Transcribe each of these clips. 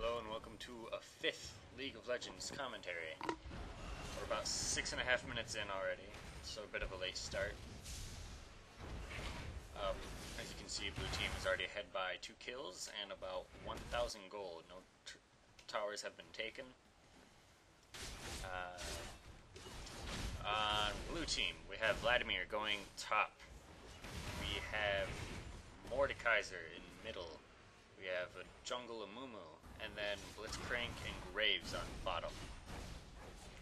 Hello and welcome to a fifth League of Legends commentary. We're about 6.5 minutes in already, so a bit of a late start. As you can see, blue team is already ahead by 2 kills and about 1,000 gold. No towers have been taken. On blue team, we have Vladimir going top. We have Mordekaiser in middle. We have a Jungle Amumu, and then Blitzcrank and Graves on bottom.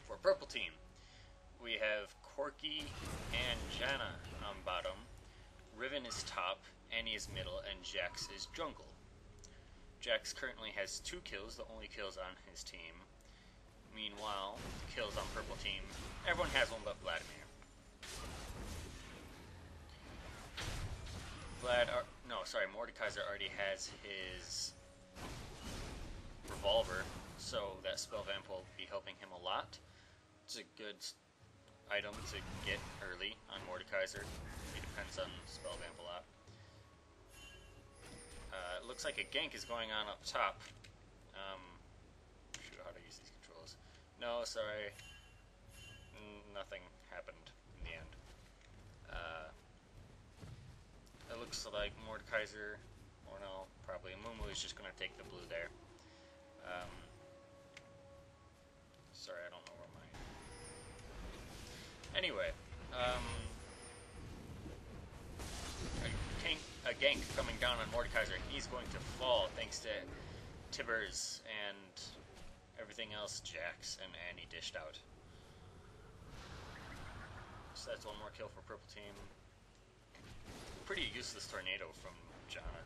For purple team, we have Corki and Janna on bottom. Riven is top, Annie is middle, and Jax is jungle. Jax currently has 2 kills, the only kills on his team. Meanwhile, kills on purple team, everyone has one but Vladimir. Mordekaiser already has his revolver, so that spell vamp will be helping him a lot. It's a good item to get early on Mordekaiser. He depends on spell vamp a lot. It looks like a gank is going on up top. Shoot, how to use these controls. No, sorry. Nothing happened in the end. It looks like Mordekaiser, or no, probably Amumu is just going to take the blue there. Sorry, I don't know where my... Anyway, a gank coming down on Mordekaiser. He's going to fall thanks to Tibbers and everything else Jax and Annie dished out. So that's one more kill for purple team. Pretty useless tornado from Janna,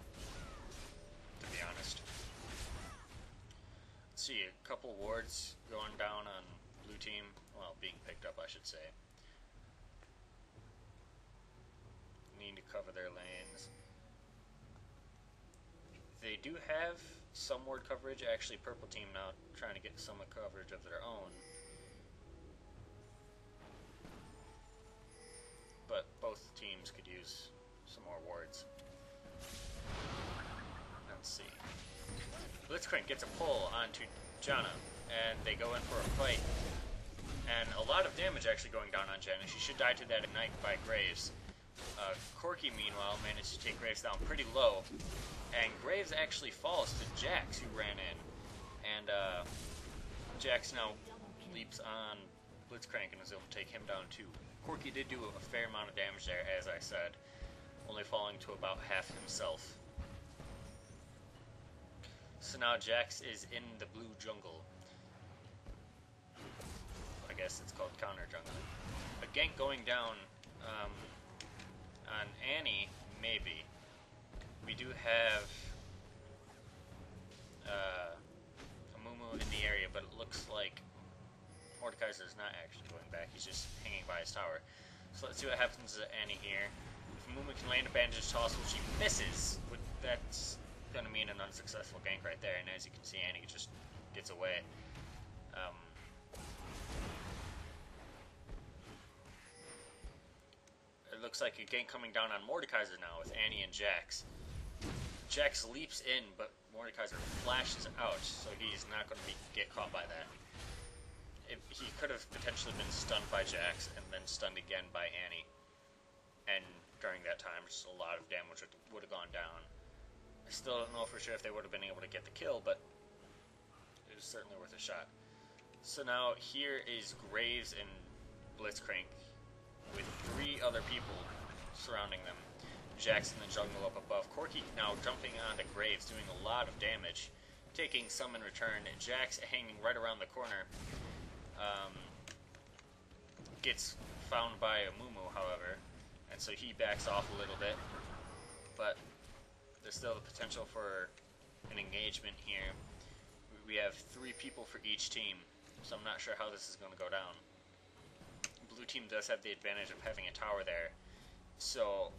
to be honest. Let's see, a couple wards going down on blue team. Well, being picked up, I should say. Need to cover their lanes. They do have some ward coverage. Actually, purple team now trying to get some coverage of their own. But both teams could use some more wards. Let's see. Blitzcrank gets a pull onto Janna, and they go in for a fight. And a lot of damage actually going down on Janna. She should die to that ignite by Graves. Corki, meanwhile, managed to take Graves down pretty low. And Graves actually falls to Jax, who ran in. And Jax now leaps on Blitzcrank and is able to take him down too. Corki did do a fair amount of damage there, as I said, only falling to about half himself. So now Jax is in the blue jungle. I guess it's called counter jungle. A gank going down on Annie, maybe. We do have Amumu in the area, but it looks like Mordekaiser is not actually going back. He's just hanging by his tower. So let's see what happens to Annie here. If Amumu can land a bandage toss, which she misses, that's going to mean an unsuccessful gank right there. And as you can see, Annie just gets away. It looks like a gank coming down on Mordekaiser now with Annie and Jax. Jax leaps in, but Mordekaiser flashes out, so he's not going to get caught by that. He could have potentially been stunned by Jax and then stunned again by Annie. And during that time, just a lot of damage would have gone down. I still don't know for sure if they would have been able to get the kill, but it was certainly worth a shot. So now here is Graves and Blitzcrank with 3 other people surrounding them. Jax in the jungle up above. Corki now jumping onto Graves, doing a lot of damage, taking some in return. Jax hanging right around the corner. Gets found by Amumu, however, and so he backs off a little bit, but there's still the potential for an engagement here. We have 3 people for each team, so I'm not sure how this is going to go down. Blue team does have the advantage of having a tower there, so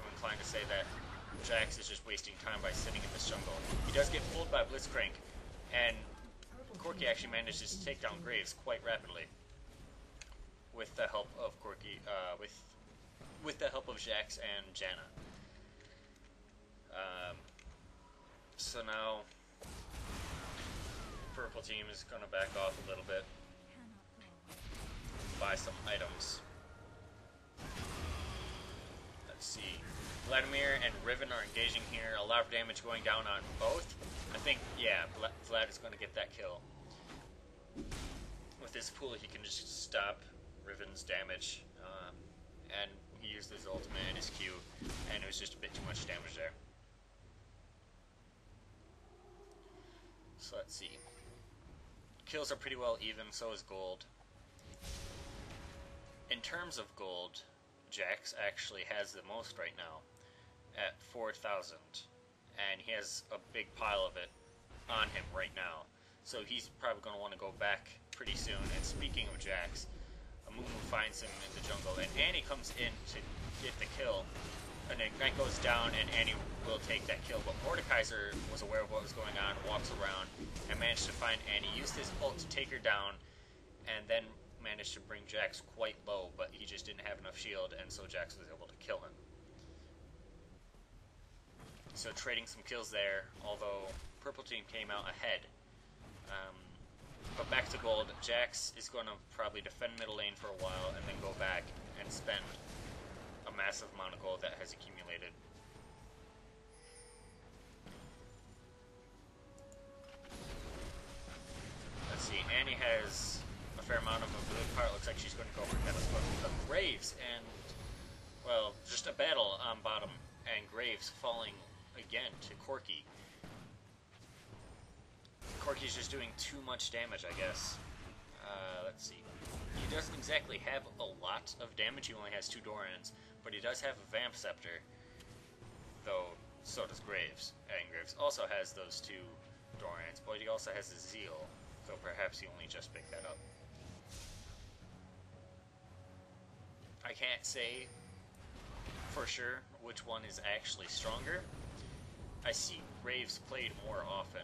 I'm inclined to say that Jax is just wasting time by sitting in this jungle. He does get pulled by Blitzcrank, and Corki actually manages to take down Graves quite rapidly with the help of Corki, with the help of Jax and Janna. So now purple team is going to back off a little bit. Buy some items. Let's see. Vladimir and Riven are engaging here. A lot of damage going down on both. I think, yeah, Vlad is going to get that kill. With this pool, he can just stop Riven's damage. And he used his ultimate and his Q, and it was just a bit too much damage there. So let's see. Kills are pretty well even, so is gold. In terms of gold, Jax actually has the most right now, at 4,000. And he has a big pile of it on him right now. So he's probably going to want to go back pretty soon. And speaking of Jax, Amumu finds him in the jungle, and Annie comes in to get the kill. And Ignite goes down, and Annie will take that kill. But Mordekaiser was aware of what was going on, walks around, and managed to find Annie, used his ult to take her down, and then managed to bring Jax quite low, but he just didn't have enough shield, and so Jax was able to kill him. So trading some kills there, although purple team came out ahead. But back to gold, Jax is going to probably defend middle lane for a while and then go back and spend a massive amount of gold that has accumulated. Let's see, Annie has a fair amount of a blue part. Looks like she's going to go for Ketos, but Graves and, well, just a battle on bottom, and Graves falling again to Corki. Corki's just doing too much damage, I guess. Let's see. He doesn't exactly have a lot of damage. He only has 2 Dorans, but he does have a Vamp Scepter, though so does Graves. And Graves also has those 2 Dorans, but he also has a Zeal, though perhaps he only just picked that up. I can't say for sure which one is actually stronger. I see Graves played more often,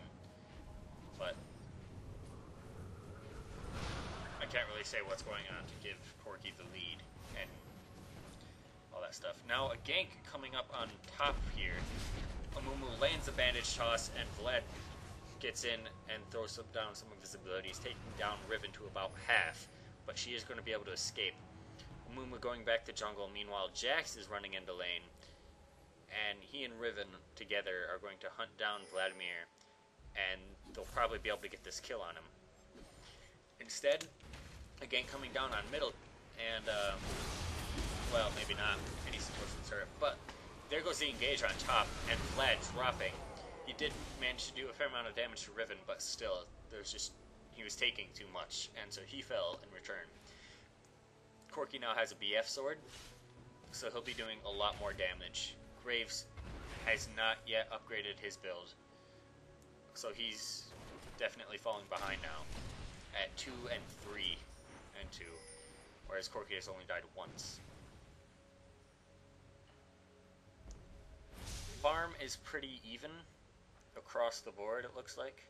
but I can't really say what's going on to give Corki the lead and all that stuff. Now a gank coming up on top here. Amumu lands a bandage toss, and Vlad gets in and throws down some of his abilities, taking down Riven to about half, but she is going to be able to escape. Amumu going back to jungle. Meanwhile, Jax is running into lane, and he and Riven together are going to hunt down Vladimir, and they'll probably be able to get this kill on him. Instead, a gank coming down on middle, and, well, maybe not, and he's supposed to turret, but there goes the engage on top, and Vlad dropping. He did manage to do a fair amount of damage to Riven, but still, he was taking too much, and so he fell in return. Corki now has a BF sword, so he'll be doing a lot more damage. Graves has not yet upgraded his build, so he's definitely falling behind now at 2 and 3 and 2, whereas Corki has only died once. Farm is pretty even across the board, it looks like.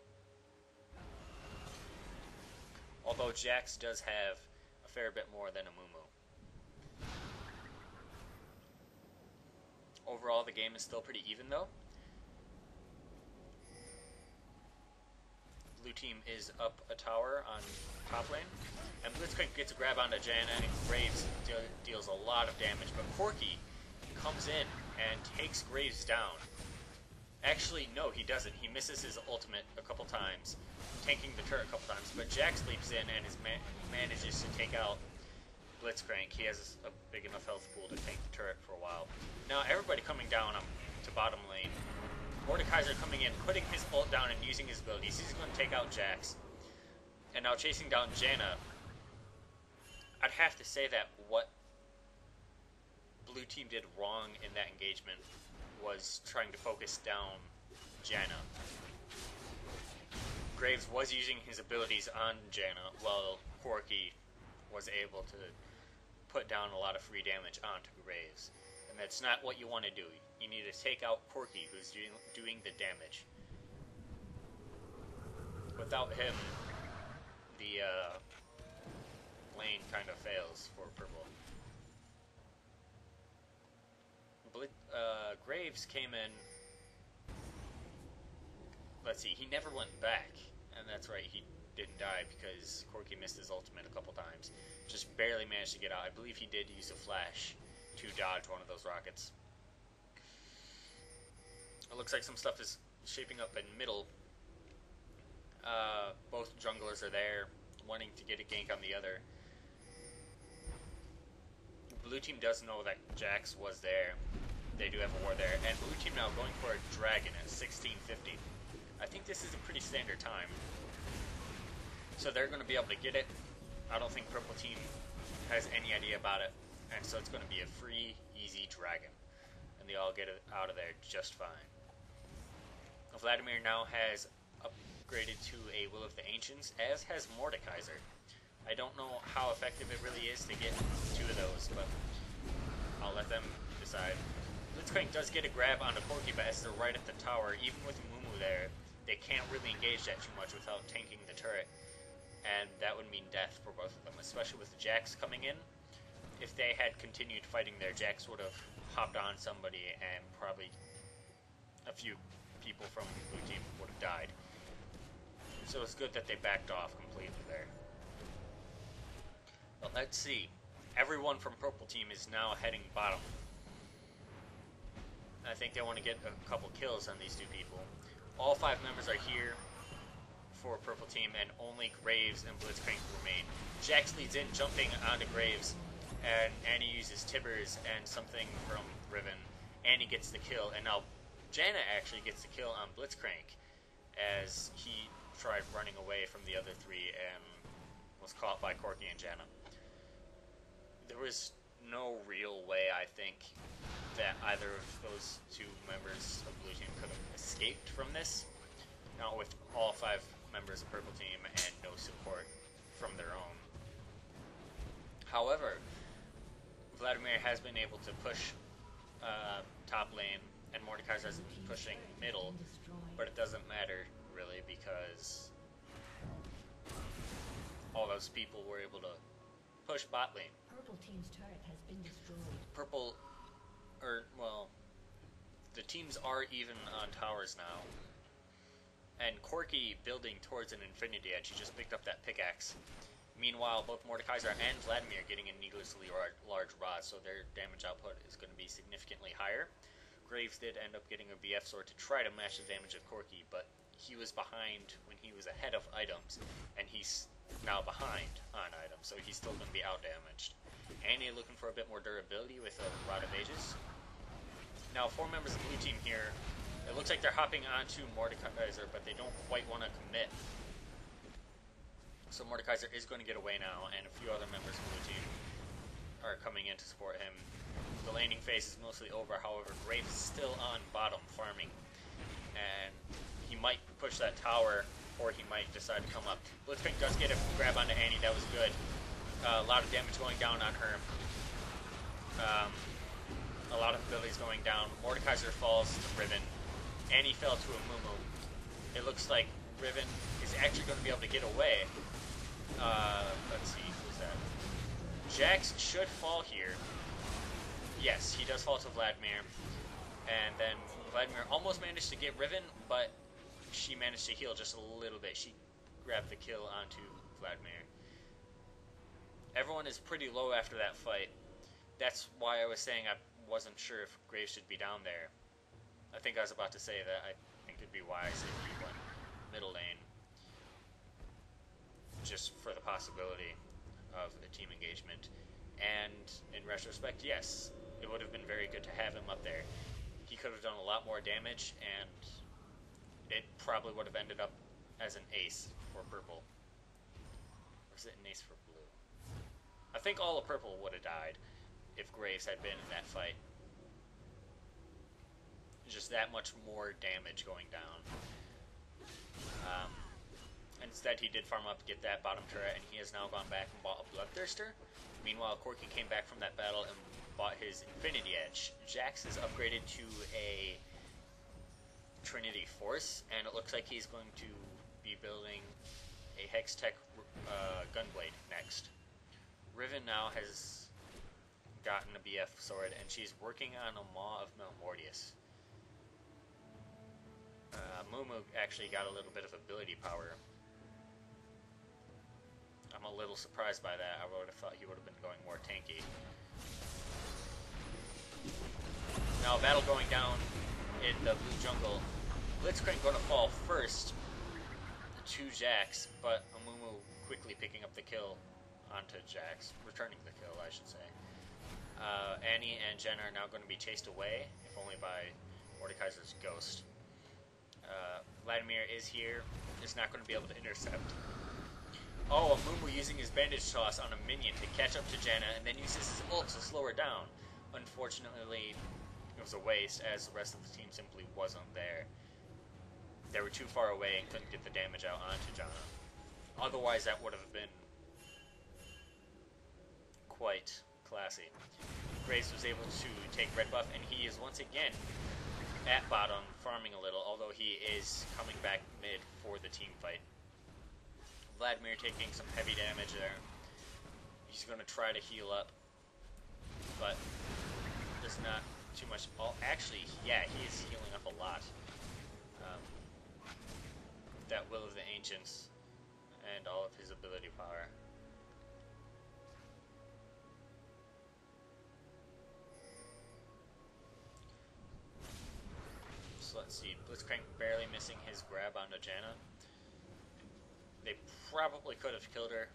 Although Jax does have a fair bit more than Amumu. Overall, the game is still pretty even, though. Blue team is up a tower on top lane, and Blitzcrank gets a grab onto Janna, and Graves deals a lot of damage, but Corki comes in and takes Graves down. Actually, no, he doesn't. He misses his ultimate a couple times, tanking the turret a couple times, but Jax leaps in and manages to take out Blitzcrank. He has a big enough health pool to tank the turret for a while. Now everybody coming down to bottom lane. Mordekaiser coming in, putting his ult down and using his abilities. He's going to take out Jax. And now chasing down Janna. I'd have to say that what Blue Team did wrong in that engagement was trying to focus down Janna. Graves was using his abilities on Janna, while Corki was able to put down a lot of free damage onto Graves. And that's not what you want to do. You need to take out Corki, who's doing the damage. Without him, the lane kind of fails for purple. Graves came in. Let's see, he never went back. And that's right, he didn't die because Corki missed his ultimate a couple times. Just barely managed to get out. I believe he did use a flash to dodge one of those rockets. It looks like some stuff is shaping up in middle. Both junglers are there, wanting to get a gank on the other. Blue team does know that Jax was there. They do have a war there. And blue team now going for a dragon at 1650. I think this is a pretty standard time. So they're going to be able to get it. I don't think purple team has any idea about it. And so it's going to be a free, easy dragon. And they all get it out of there just fine. Vladimir now has upgraded to a Will of the Ancients, as has Mordekaiser. I don't know how effective it really is to get two of those, but I'll let them decide. Blitzcrank does get a grab onto Corki, but as they're right at the tower, even with Mumu there, they can't really engage that too much without tanking the turret. And that would mean death for both of them, especially with the Jax coming in. If they had continued fighting there, Jax would have hopped on somebody and probably a few people from blue team would have died. So it's good that they backed off completely there. But let's see. Everyone from purple team is now heading bottom. I think they want to get a couple kills on these two people. All 5 members are here for purple team, and only Graves and Blitzcrank remain. Jax leads in, jumping onto Graves, and Annie uses Tibbers and something from Riven. Annie gets the kill, and now Janna actually gets the kill on Blitzcrank as he tried running away from the other 3 and was caught by Corki and Janna. There was no real way, I think, that either of those 2 members of blue team could have escaped from this. Not with all 5 members of purple team and no support from their own. However, Vladimir has been able to push top lane, and Mordekaiser is pushing middle, but it doesn't matter really because all those people were able to push bot lane. Purple team's turret has been destroyed. The teams are even on towers now. And Corki building towards an Infinity Edge, he just picked up that pickaxe. Meanwhile, both Mordekaiser and Vladimir getting a needlessly large rod, so their damage output is going to be significantly higher. Graves did end up getting a BF sword to try to match the damage of Corki, but he was behind when he was ahead of items, and he's now behind on items, so he's still going to be out-damaged. Annie looking for a bit more durability with a Rod of Ages. Now, 4 members of the blue team here. It looks like they're hopping onto Mordekaiser, but they don't quite want to commit. So Mordekaiser is going to get away now, and a few other members of the blue team are coming in to support him. The laning phase is mostly over, however, Graves is still on bottom farming. And he might push that tower, or he might decide to come up. Blitzcrank does get a grab onto Annie, that was good. A lot of damage going down on her. A lot of abilities going down. Mordekaiser falls to Riven. Annie fell to a Mumu. It looks like Riven is actually going to be able to get away. Let's see, who's that? Jax should fall here. Yes, he does fall to Vladimir. And then Vladimir almost managed to get Riven, but she managed to heal just a little bit. She grabbed the kill onto Vladimir. Everyone is pretty low after that fight. That's why I was saying I wasn't sure if Graves should be down there. I think I was about to say that I think it'd be wise if he went middle lane, just for the possibility of a team engagement. And in retrospect, yes, it would have been very good to have him up there. He could have done a lot more damage, and it probably would have ended up as an ace for purple. Or is it an ace for blue? I think all of purple would have died if Graves had been in that fight. Just that much more damage going down. Instead, he did farm up to get that bottom turret, and he has now gone back and bought a Bloodthirster. Meanwhile, Corki came back from that battle and bought his Infinity Edge. Jax is upgraded to a Trinity Force, and it looks like he's going to be building a Hextech Gunblade next. Riven now has gotten a BF sword, and she's working on a Maw of Melmortius. Mumu actually got a little bit of ability power I'm a little surprised by that. I would have thought he would have been going more tanky. Now, battle going down in the blue jungle. Blitzcrank going to fall first to Jax, but Amumu quickly picking up the kill onto Jax, returning the kill, I should say. Annie and Jen are now going to be chased away, if only by Mordekaiser's ghost. Vladimir is here, is not going to be able to intercept. Oh, Amumu using his bandage toss on a minion to catch up to Janna, and then uses his ult to slow her down. Unfortunately, it was a waste, as the rest of the team simply wasn't there. They were too far away and couldn't get the damage out onto Janna. Otherwise, that would have been quite classy. Graves was able to take red buff, and he is once again at bottom, farming a little, although he is coming back mid for the team fight. Vladimir taking some heavy damage there. He's going to try to heal up, but there's not too much. Oh, actually, yeah, he is healing up a lot. That Will of the Ancients and all of his ability power. So let's see, Blitzcrank barely missing his grab onto Janna. They probably could have killed her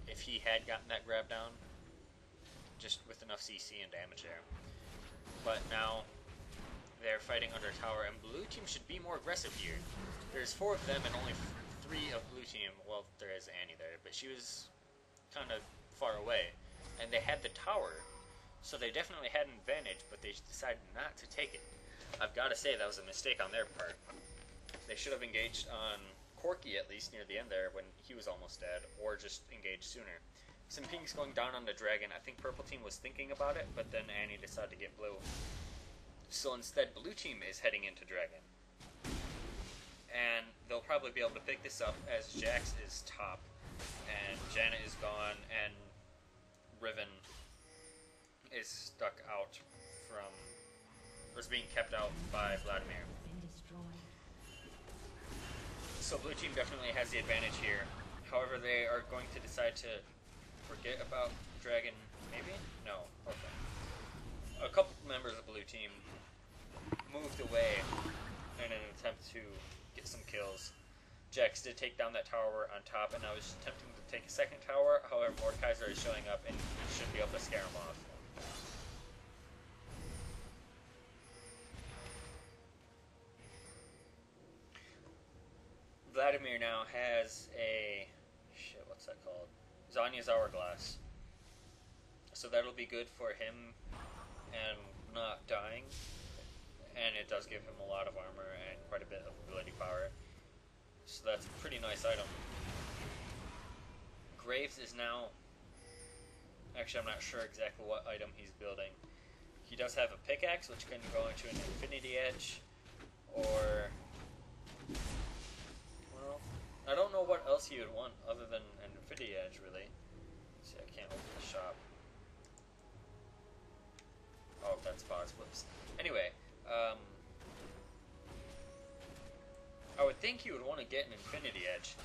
if he had gotten that grab down, just with enough CC and damage there. But now they're fighting under a tower, and blue team should be more aggressive here. There's 4 of them and only 3 of blue team. Well, there is Annie there, but she was kind of far away. And they had the tower, so they definitely had an advantage, but they decided not to take it. I've got to say that was a mistake on their part. They should have engaged on Corki at least near the end there when he was almost dead, or just engaged sooner. Some pinks going down on the dragon. I think purple team was thinking about it, but then Annie decided to get blue. So instead, blue team is heading into dragon. And they'll probably be able to pick this up as Jax is top, and Janna is gone, and Riven is stuck out from, or is being kept out by Vladimir. So blue team definitely has the advantage here. However, they are going to decide to forget about dragon, maybe? No, okay. A couple members of blue team moved away in an attempt to get some kills. Jax did take down that tower on top, and I was attempting to take a second tower. However, Mordekaiser is showing up and should be able to scare him off. Vladimir now has a... shit, what's that called? Zanya's Hourglass. So that'll be good for him and not dying. And it does give him a lot of armor and quite a bit of ability power. So that's a pretty nice item. Graves is now... actually, I'm not sure exactly what item he's building. He does have a pickaxe, which can go into an Infinity Edge, or... well, I don't know what else he would want other than an Infinity Edge, really. See, I can't open the shop. Oh, that's pause. Whoops. Anyway, I would think he would want to get an Infinity Edge,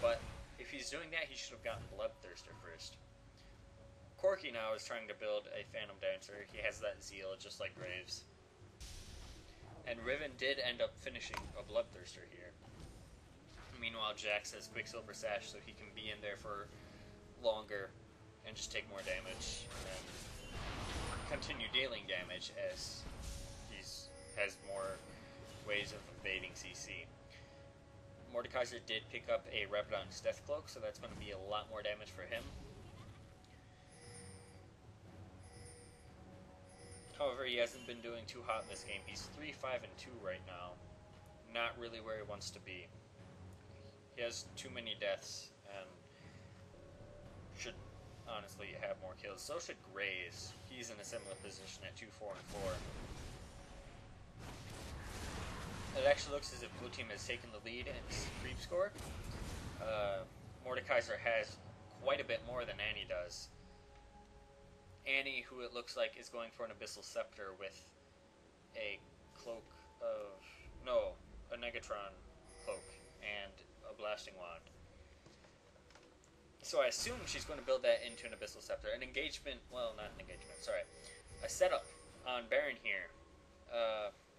but if he's doing that, he should have gotten Bloodthirster first. Corki now is trying to build a Phantom Dancer. He has that zeal, just like Graves. And Riven did end up finishing a Bloodthirster here. Meanwhile, Jax has Quicksilver Sash, so he can be in there for longer and just take more damage and continue dealing damage as he has more ways of evading CC. Mordekaiser did pick up a Rabadon's Death Cloak, so that's going to be a lot more damage for him. However, he hasn't been doing too hot in this game. He's 3-5-2 right now. Not really where he wants to be. He has too many deaths and should honestly have more kills. So should Graves. He's in a similar position at 2-4-4. It actually looks as if blue team has taken the lead in creep score. Mordekaiser has quite a bit more than Annie does. Annie, who it looks like is going for an Abyssal Scepter with a cloak of... no, a Negatron cloak and a Blasting Wand. So I assume she's going to build that into an Abyssal Scepter. An engagement, well, not an engagement, sorry. A setup on Baron here.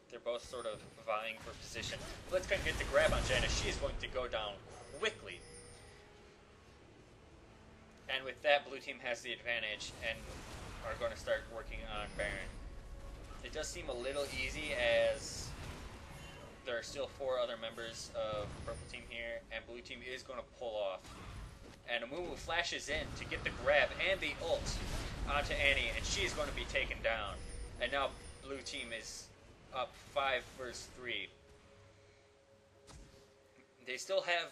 They're both sort of vying for position. Blitzcrank gets the grab on Janna. She is going to go down quickly. And with that, blue team has the advantage and are going to start working on Baron. It does seem a little easy as there are still 4 other members of purple team here, and blue team is going to pull off. And Amumu flashes in to get the grab and the ult onto Annie, and she's going to be taken down. And now blue team is up 5 versus 3. They still have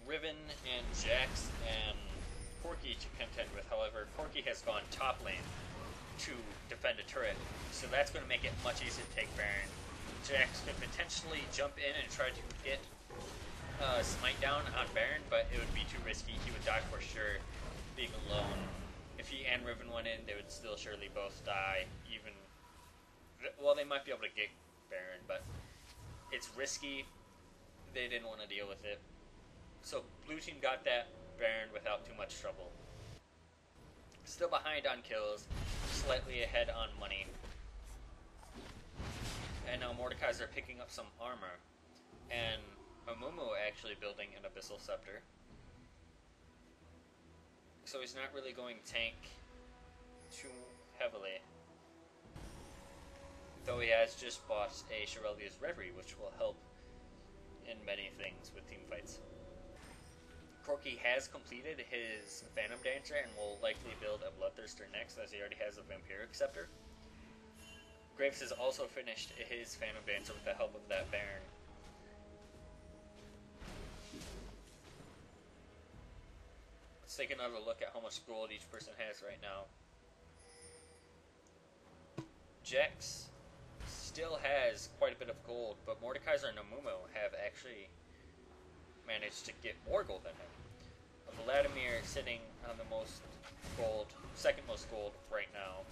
Riven and Jax and Corki to contend with. However, Corki has gone top lane to defend a turret, so that's going to make it much easier to take Baron. Jax could potentially jump in and try to get Smite down on Baron, but it would be too risky. He would die for sure, being alone. If he and Riven went in, they would still surely both die. Even, well, they might be able to get Baron, but it's risky. They didn't want to deal with it. So blue team got that Baron without too much trouble. Still behind on kills, slightly ahead on money. And now Mordekaiser are picking up some armor. And Amumu actually building an Abyssal Scepter. So he's not really going tank too heavily. Though he has just bought a Shirellia's Reverie, which will help in many things with team fights. Corki has completed his Phantom Dancer and will likely build a Bloodthirster next, as he already has a Vampiric Scepter. Graves has also finished his Phantom Dancer with the help of that Baron. Let's take another look at how much gold each person has right now. Jax still has quite a bit of gold, but Mordekaiser and Amumu have actually managed to get more gold than him. Vladimir sitting on the most gold, second most gold right now,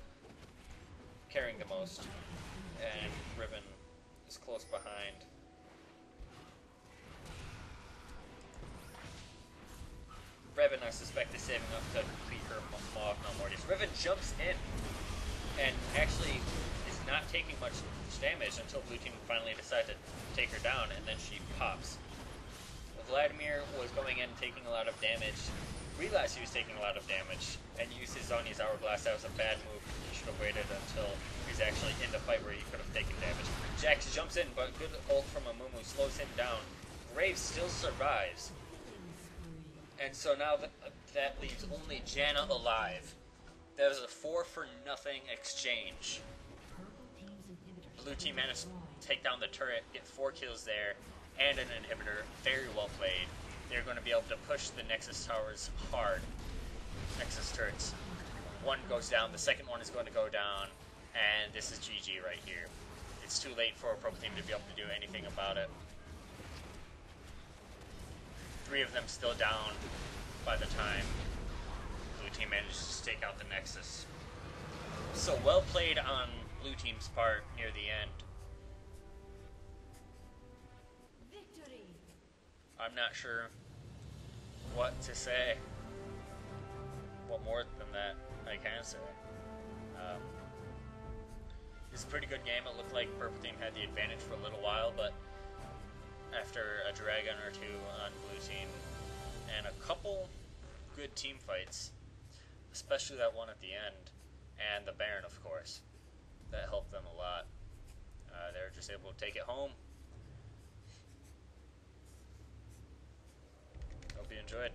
carrying the most, and Riven is close behind. Riven, I suspect, is saving up to complete her Maw of Malmortius. Riven jumps in and actually is not taking much damage until blue team finally decides to take her down, and then she pops. Vladimir was going in taking a lot of damage, realized he was taking a lot of damage, and used his Zhonya's Hourglass. That was a bad move. He should have waited until he's actually in the fight where he could have taken damage. Jax jumps in, but good ult from Amumu slows him down. Graves still survives. And so now that leaves only Janna alive. That was a 4-for-0 exchange. Blue team managed to take down the turret, get 4 kills there, and an inhibitor. Very well played. They're going to be able to push the Nexus towers hard. Nexus turrets. One goes down, the second one is going to go down, and this is GG right here. It's too late for a purple team to be able to do anything about it. 3 of them still down by the time blue team manages to take out the Nexus. So well played on blue team's part near the end. I'm not sure what to say. What more than that I can say. It's a pretty good game. It looked like purple team had the advantage for a little while, but after a dragon or 2 on blue team and a couple good team fights, especially that one at the end, and the Baron, of course, that helped them a lot. They were just able to take it home. Hope you enjoyed.